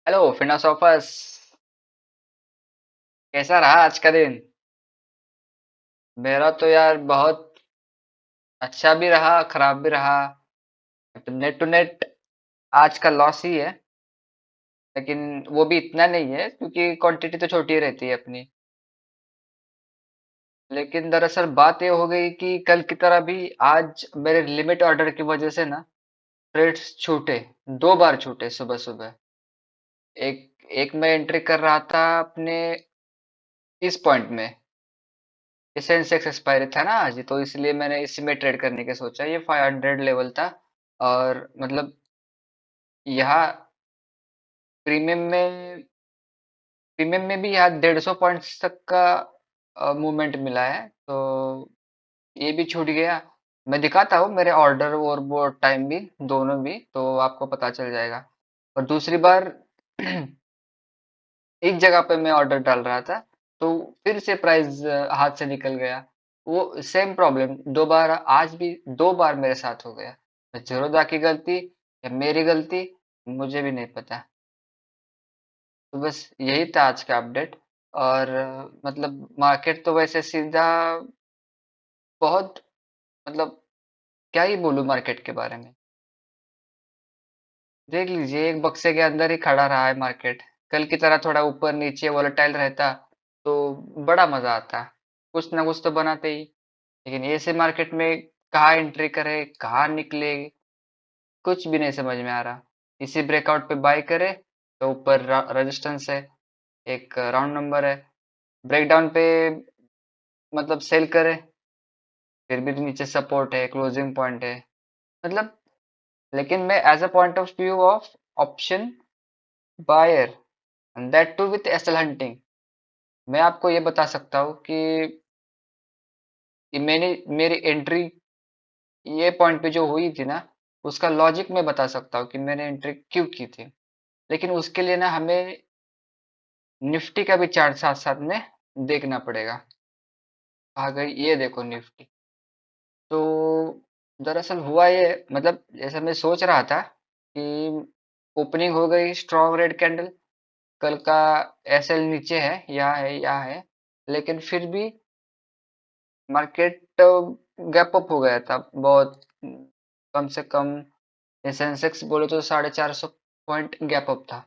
Hello philosophers. कैसा रहा आज का दिन? मेरा तो यार बहुत अच्छा भी रहा, खराब भी रहा। तो नेट टू नेट आज का लॉस ही है। लेकिन वो भी इतना नहीं है क्योंकि क्वांटिटी तो छोटी रहती है अपनी। लेकिन दरअसल बात ये हो गई कि कल की तरह भी आज मेरे लिमिट ऑर्डर की वजह से ना ट्रेड्स छूटे। 2 बार छूटे सुबह सुबह। एक एक मैं एंट्री कर रहा था अपने इस पॉइंट में। ये सेंसेक्स एक्सपायरी था ना आज, तो इसलिए मैंने इसी में ट्रेड करने का सोचा। ये 500 लेवल था। और मतलब यहाँ प्रीमियम में प्रीमियम में भी यहाँ 150 पॉइंट्स तक का मूवमेंट मिला है, तो ये भी छूट गया। मैं दिखाता हूँ मेरे ऑर्डर और वो टाइम भी, दोनों भी, तो आपको पता चल जाएगा। और दूसरी बार एक जगह पे मैं ऑर्डर डाल रहा था, तो फिर से प्राइस हाथ से निकल गया। वो सेम प्रॉब्लम दोबारा आज भी 2 बार मेरे साथ हो गया। जीरोधा की गलती या मेरी गलती, मुझे भी नहीं पता। तो बस यही था आज का अपडेट। और मतलब मार्केट तो वैसे सीधा बहुत, मतलब क्या ही बोलूं मार्केट के बारे में। देख लीजिए, एक बक्से के अंदर ही खड़ा रहा है मार्केट। कल की तरह थोड़ा ऊपर नीचे वॉलेटाइल रहता तो बड़ा मजा आता। कुछ ना कुछ तो बनाते ही। लेकिन ऐसे मार्केट में कहाँ एंट्री करे, कहाँ निकले, कुछ भी नहीं समझ में आ रहा। इसी ब्रेकआउट पे बाय करे तो ऊपर रेजिस्टेंस है, एक राउंड नंबर है। ब्रेकडाउन पे मतलब सेल करे, फिर भी नीचे सपोर्ट है, क्लोजिंग पॉइंट है। मतलब लेकिन मैं as a point of view of option buyer, and that too with SL hunting, मैं आपको ये बता सकता हूँ कि ये मैंने मेरी एंट्री ये पॉइंट पे जो हुई थी ना, उसका लॉजिक मैं बता सकता हूँ कि मैंने एंट्री क्यों की थी। लेकिन उसके लिए ना हमें निफ्टी का भी चार्ट साथ साथ में देखना पड़ेगा। आ गई ये देखो निफ्टी। तो दरअसल हुआ ये, मतलब जैसा मैं सोच रहा था कि ओपनिंग हो गई स्ट्रॉन्ग रेड कैंडल। कल का एसएल नीचे है, यहाँ है, यहाँ है। लेकिन फिर भी मार्केट गैप अप हो गया था बहुत। कम से कम ये सेंसेक्स बोले तो 450 पॉइंट गैप अप था।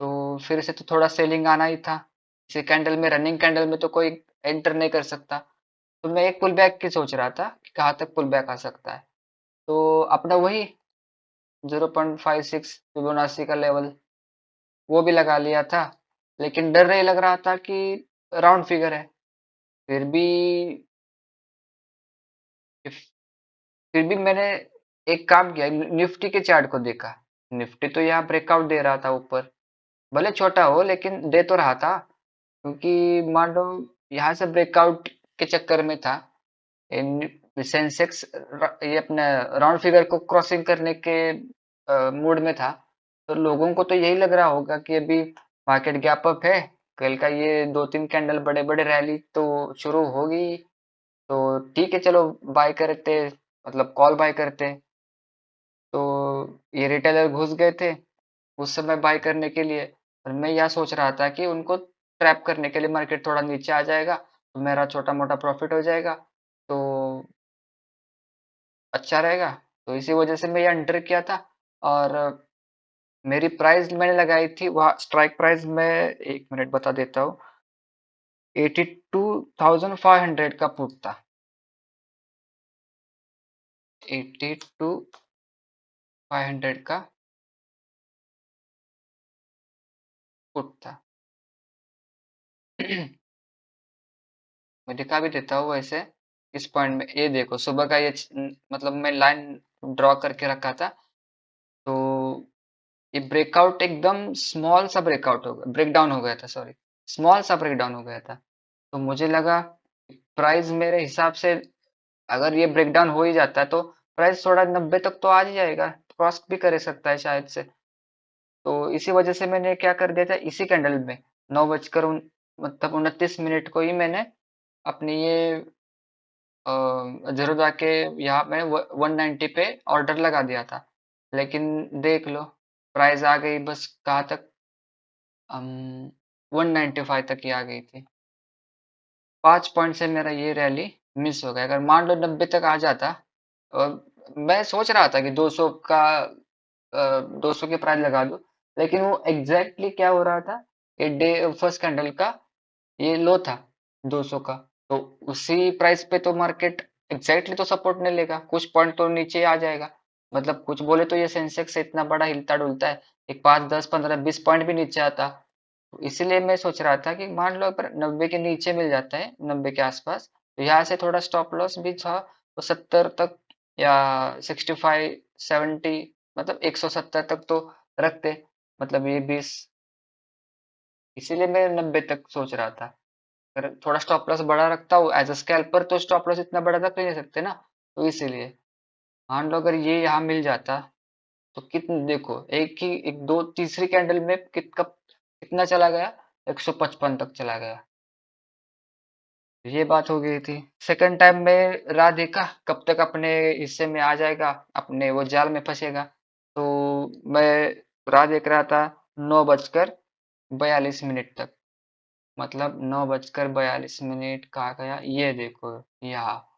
तो फिर से तो थोड़ा सेलिंग आना ही था। इसी कैंडल में, रनिंग कैंडल में तो कोई एंटर नहीं कर सकता। तो मैं एक पुल बैक की सोच रहा था कि कहाँ तक पुल बैक आ सकता है। तो अपना वही 0.56 फिबोनाची का लेवल वो भी लगा लिया था। लेकिन डर नहीं लग रहा था कि राउंड फिगर है। फिर भी फिर भी मैंने एक काम किया, निफ्टी के चार्ट को देखा। निफ्टी तो यहाँ ब्रेकआउट दे रहा था ऊपर, भले छोटा हो लेकिन दे तो रहा था। क्योंकि मान लो यहाँ से ब्रेकआउट के चक्कर में था। सेंसेक्स ये अपने राउंड फिगर को क्रॉसिंग करने के मूड में था। तो लोगों को तो यही लग रहा होगा कि अभी मार्केट गैप अप है, कल का ये 2-3 कैंडल बड़े बड़े रैली तो शुरू होगी। तो ठीक है, चलो बाय करते, मतलब कॉल बाय करते। तो ये रिटेलर घुस गए थे उस समय बाय करने के लिए। और मैं यह सोच रहा था कि उनको ट्रैप करने के लिए मार्केट थोड़ा नीचे आ जाएगा तो मेरा छोटा मोटा प्रॉफिट हो जाएगा, तो अच्छा रहेगा। तो इसी वजह से मैं ये एंटर किया था। और मेरी प्राइस मैंने लगाई थी, वहाँ स्ट्राइक प्राइस मैं एक मिनट बता देता हूँ। 82,500 का पुट था। 82,500 का पुट था। मैं दिखा भी देता हूँ वैसे। इस पॉइंट में ये देखो, सुबह का ये मतलब मैं लाइन ड्रॉ करके रखा था। तो ये ब्रेकआउट एकदम स्मॉल सा ब्रेकआउट हो गया, ब्रेकडाउन हो गया था, सॉरी। स्मॉल सा ब्रेकडाउन हो गया था। तो मुझे लगा प्राइस मेरे हिसाब से अगर ये ब्रेकडाउन हो ही जाता है तो प्राइस थोड़ा 90 तक तो आ ही जाएगा, क्रॉस भी कर सकता है शायद से। तो इसी वजह से मैंने क्या कर दिया था, इसी कैंडल में 9 बजकर मतलब 29 मिनट को ही मैंने अपनी ये ज़रूरत आके यहाँ मैंने 190 पे ऑर्डर लगा दिया था। लेकिन देख लो, प्राइस आ गई बस कहाँ तक, हम 195 तक ही आ गई थी। 5 पॉइंट से मेरा ये रैली मिस हो गया। अगर मान लो 90 तक आ जाता, और मैं सोच रहा था कि 200 का 200 के प्राइस लगा दूं, लेकिन वो एग्जैक्टली क्या हो रहा था, ये डे फर्स्ट कैंडल का ये लो था 200 का। तो उसी प्राइस पे तो मार्केट एग्जैक्टली तो सपोर्ट नहीं लेगा, कुछ पॉइंट तो नीचे आ जाएगा। मतलब कुछ बोले तो ये सेंसेक्स इतना बड़ा हिलता डुलता है, एक 5 10 15 20 पॉइंट भी नीचे आता। तो इसीलिए मैं सोच रहा था कि मान लो अगर 90 के नीचे मिल जाता है, 90 के आसपास, तो यहाँ से थोड़ा स्टॉप लॉस भी था, तो 70 तक या 65 70, मतलब 170 तक तो रखते। मतलब ये 20, इसीलिए मैं 90 तक सोच रहा था। अगर थोड़ा स्टॉप लॉस बड़ा रखता हूँ एज अ स्कैल्पर, तो स्टॉप लॉस इतना बड़ा रख नहीं सकते ना। तो इसीलिए मान लो अगर ये यहाँ मिल जाता, तो कितने देखो, एक ही एक दो तीसरी कैंडल में कितना चला गया, 155 तक चला गया। ये बात हो गई थी। सेकंड टाइम में राह देखा कब तक अपने हिस्से में आ जाएगा, अपने वो जाल में फंसेगा। तो मैं राह देख रहा था 9:42 तक। मतलब 9:42 कहाँ गया, ये देखो। यहाँ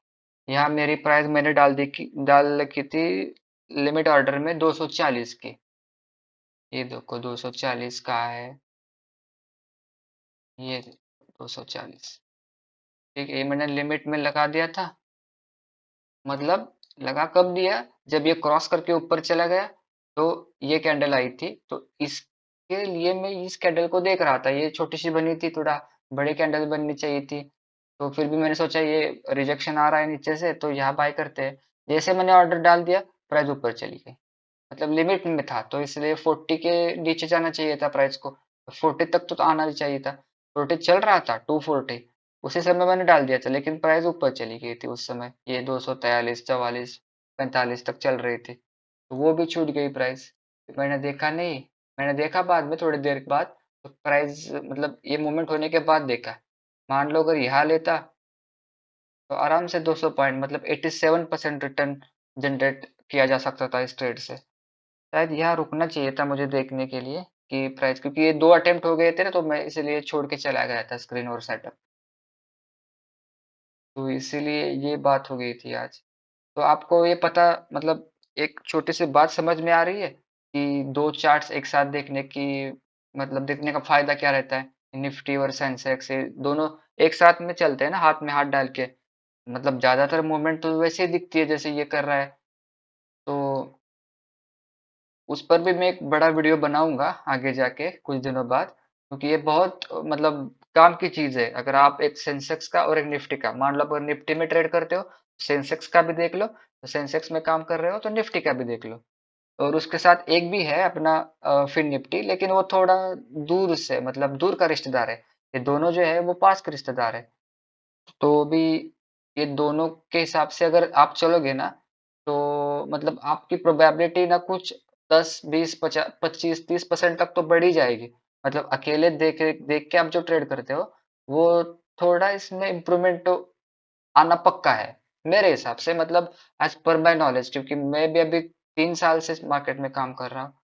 यहाँ मेरी प्राइस मैंने डाल रखी थी लिमिट ऑर्डर में 240 की। ये देखो 240 का है, ये 240। ठीक है, ये मैंने लिमिट में लगा दिया था। मतलब लगा कब दिया, जब ये क्रॉस करके ऊपर चला गया, तो ये कैंडल आई थी, तो इसके लिए मैं इस कैंडल को देख रहा था। ये छोटी सी बनी थी, थोड़ा बड़ी कैंडल बननी चाहिए थी। तो फिर भी मैंने सोचा ये रिजेक्शन आ रहा है नीचे से, तो यहाँ बाय करते हैं। जैसे मैंने ऑर्डर डाल दिया, प्राइस ऊपर चली गई। मतलब लिमिट में था, तो इसलिए 40 के नीचे जाना चाहिए था प्राइस को। 40 तक तो आना चाहिए था। 40 चल रहा था, 240, उसी समय मैंने डाल दिया था, लेकिन प्राइस ऊपर चली गई थी उस समय। ये 243 44 45 तक चल रही थी, तो वो भी छूट गई प्राइस। मैंने देखा नहीं, मैंने देखा बाद में थोड़ी देर बाद, तो प्राइस मतलब ये मूवमेंट होने के बाद देखा। मान लो अगर यहाँ लेता, तो आराम से 200 पॉइंट, मतलब 87% रिटर्न जनरेट किया जा सकता था इस ट्रेड से। शायद यहाँ रुकना चाहिए था मुझे देखने के लिए कि प्राइस, क्योंकि ये दो अटेम्प्ट हो गए थे ना, तो मैं इसलिए छोड़ के चला गया था स्क्रीन और सेटअप। तो इसीलिए ये बात हो गई थी आज। तो आपको ये पता, मतलब एक छोटी सी बात समझ में आ रही है कि दो चार्ट्स एक साथ देखने की, मतलब देखने का फायदा क्या रहता है। निफ्टी और सेंसेक्स ये दोनों एक साथ में चलते हैं ना, हाथ में हाथ डाल के। मतलब ज्यादातर मूवमेंट तो वैसे ही दिखती है जैसे ये कर रहा है। तो उस पर भी मैं एक बड़ा वीडियो बनाऊंगा आगे जाके कुछ दिनों बाद, क्योंकि ये बहुत मतलब काम की चीज है। अगर आप एक सेंसेक्स का और एक निफ्टी का, मान लो अगर निफ्टी में ट्रेड करते हो, सेंसेक्स का भी देख लो, तो सेंसेक्स में काम कर रहे हो तो निफ्टी का भी देख लो। और उसके साथ एक भी है अपना फिन निफ्टी, लेकिन वो थोड़ा दूर से, मतलब दूर का रिश्तेदार है। ये दोनों जो है वो पास के रिश्तेदार है। तो भी ये दोनों के हिसाब से अगर आप चलोगे ना, तो मतलब आपकी प्रोबेबिलिटी ना कुछ 10 20 50 25 30% तक तो बढ़ ही जाएगी। मतलब अकेले देख देख के आप जो ट्रेड करते हो, वो थोड़ा इसमें इम्प्रूवमेंट तो आना पक्का है मेरे हिसाब से। मतलब एज पर माई नॉलेज, क्योंकि मैं भी अभी 3 साल से मार्केट में काम कर रहा हूँ,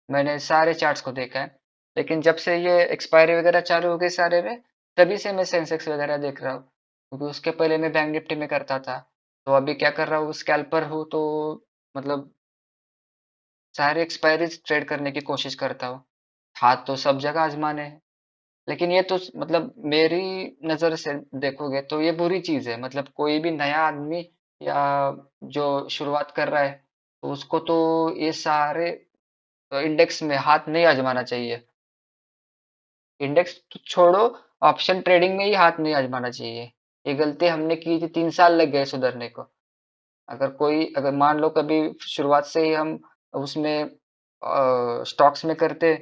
मैंने सारे चार्ट्स को देखा है। लेकिन जब से ये एक्सपायरी वगैरह चालू हो गई सारे में, तभी से मैं सेंसेक्स वगैरह देख रहा हूँ, क्योंकि उसके पहले मैं बैंक निफ्टी में करता था। तो अभी क्या कर रहा हूँ, स्कैल्पर हूँ, तो मतलब सारे एक्सपायरीज ट्रेड करने की कोशिश करता हूँ। हाथ तो सब जगह आजमाने हैं, लेकिन ये तो मतलब मेरी नजर से देखोगे तो ये बुरी चीज है। मतलब कोई भी नया आदमी या जो शुरुआत कर रहा है, तो उसको तो ये सारे इंडेक्स में हाथ नहीं आजमाना चाहिए। इंडेक्स तो छोड़ो, ऑप्शन ट्रेडिंग में ही हाथ नहीं आजमाना चाहिए। ये गलती हमने की थी, 3 साल लग गए सुधरने को। अगर मान लो कभी शुरुआत से ही हम उसमें स्टॉक्स में करते,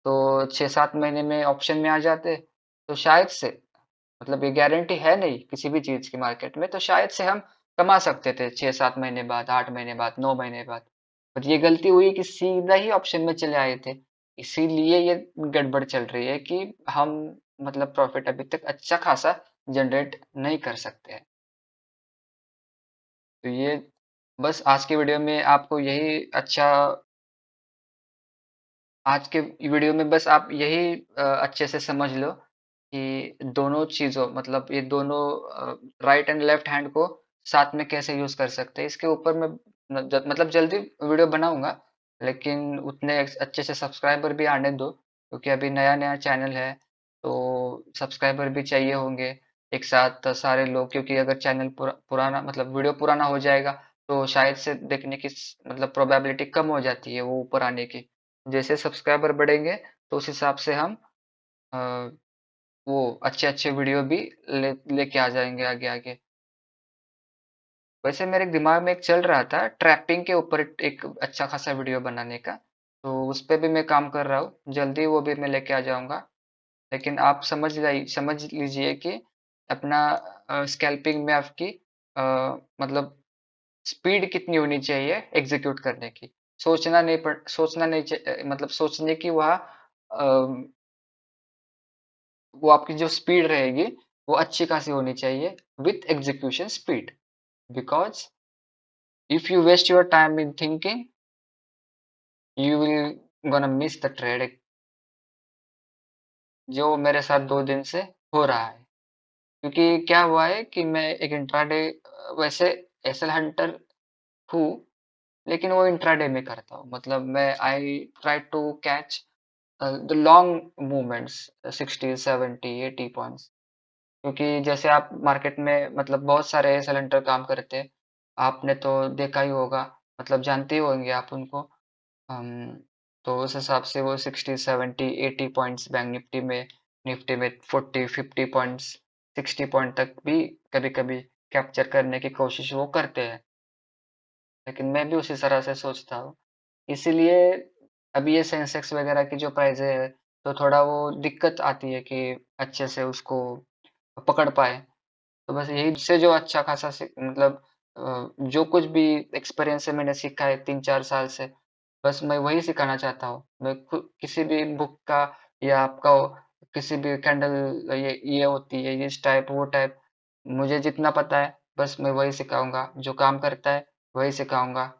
तो 6 7 महीने में ऑप्शन में आ जाते, तो शायद से, मतलब ये गारंटी है नहीं किसी भी चीज की मार्केट में, तो शायद से हम कमा सकते थे 6 7 महीने बाद, 8 महीने बाद, 9 महीने बाद। बट ये गलती हुई कि सीधा ही ऑप्शन में चले आए थे। इसीलिए ये गड़बड़ चल रही है कि हम मतलब प्रॉफिट अभी तक अच्छा खासा जनरेट नहीं कर सकते हैं। तो ये बस आज की वीडियो में आपको यही अच्छा आज के वीडियो में बस आप यही अच्छे से समझ लो कि दोनों चीजों मतलब ये दोनों राइट एंड लेफ्ट हैंड को साथ में कैसे यूज कर सकते हैं। इसके ऊपर मैं मतलब जल्दी वीडियो बनाऊंगा, लेकिन उतने अच्छे से सब्सक्राइबर भी आने दो, क्योंकि अभी नया नया चैनल है, तो सब्सक्राइबर भी चाहिए होंगे एक साथ सारे लोग। क्योंकि अगर चैनल पुराना मतलब वीडियो पुराना हो जाएगा, तो शायद से देखने की मतलब प्रोबेबिलिटी कम हो जाती है वो ऊपर आने की। जैसे सब्सक्राइबर बढ़ेंगे तो उस हिसाब से हम अ, वो अच्छे अच्छे वीडियो भी लेके आ जाएंगे आगे आगे। वैसे मेरे दिमाग में एक चल रहा था ट्रैपिंग के ऊपर एक अच्छा खासा वीडियो बनाने का, तो उस पे भी मैं काम कर रहा हूँ, जल्दी वो भी मैं लेके आ जाऊंगा। लेकिन आप समझ लीजिए कि अपना स्कैल्पिंग में आपकी अ, मतलब स्पीड कितनी होनी चाहिए एग्जीक्यूट करने की। सोचना नहीं मतलब सोचने की वह वो आपकी जो स्पीड रहेगी वो अच्छी खासी होनी चाहिए with execution speed. Because if you waste your time in thinking, you will gonna miss the trade, जो मेरे साथ 2 दिन से हो रहा है। क्योंकि क्या हुआ है कि मैं एक इंट्राडे, वैसे एसएल हंटर हूँ, लेकिन वो इंट्राडे में करता हूँ। मतलब मैं I try to catch the long movements, 60 70 80 points. क्योंकि जैसे आप मार्केट में मतलब बहुत सारे सिलेंडर काम करते हैं, आपने तो देखा ही होगा, मतलब जानते ही होंगे आप उनको। हम तो उस हिसाब से वो 60 70 80 पॉइंट्स बैंक निफ्टी में 40 50 पॉइंट्स 60 पॉइंट तक भी कभी कभी कैप्चर करने की कोशिश वो करते हैं। लेकिन मैं भी उसी तरह से सोचता हूँ, इसीलिए अभी ये सेंसेक्स वगैरह की जो प्राइजें है, तो थोड़ा वो दिक्कत आती है कि अच्छे से उसको पकड़ पाए। तो बस यही से जो अच्छा खासा मतलब जो कुछ भी एक्सपीरियंस है मैंने सीखा है 3 4 साल से, बस मैं वही सिखाना चाहता हूँ। मैं खुद किसी भी बुक का या आपका किसी भी कैंडल ये होती है इस टाइप वो टाइप, मुझे जितना पता है बस मैं वही सिखाऊंगा, जो काम करता है वही सिखाऊंगा।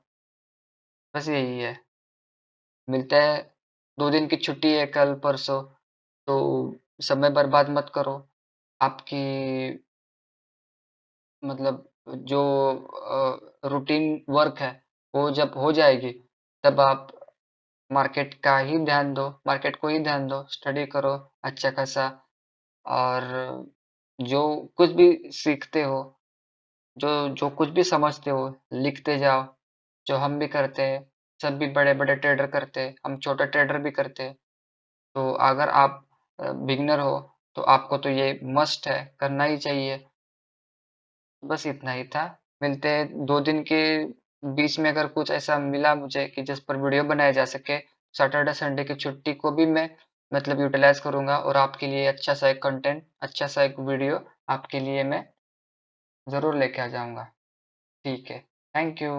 बस यही है। मिलते हैं, 2 दिन की छुट्टी है कल परसों, तो समय बर्बाद मत करो। आपकी मतलब जो रूटीन वर्क है वो जब हो जाएगी, तब आप मार्केट का ही ध्यान दो, मार्केट को ही ध्यान दो, स्टडी करो अच्छा खासा। और जो कुछ भी सीखते हो, जो जो कुछ भी समझते हो, लिखते जाओ, जो हम भी करते हैं। सब भी बड़े बड़े ट्रेडर करते हैं, हम छोटे ट्रेडर भी करते हैं। तो अगर आप बिगनर हो, तो आपको तो ये मस्ट है, करना ही चाहिए। बस इतना ही था। मिलते हैं 2 दिन के बीच में, अगर कुछ ऐसा मिला मुझे कि जिस पर वीडियो बनाया जा सके, सैटरडे संडे की छुट्टी को भी मैं मतलब यूटिलाइज करूंगा, और आपके लिए अच्छा सा एक कंटेंट, अच्छा सा एक वीडियो आपके लिए मैं जरूर लेके आ जाऊंगा। ठीक है। Thank you.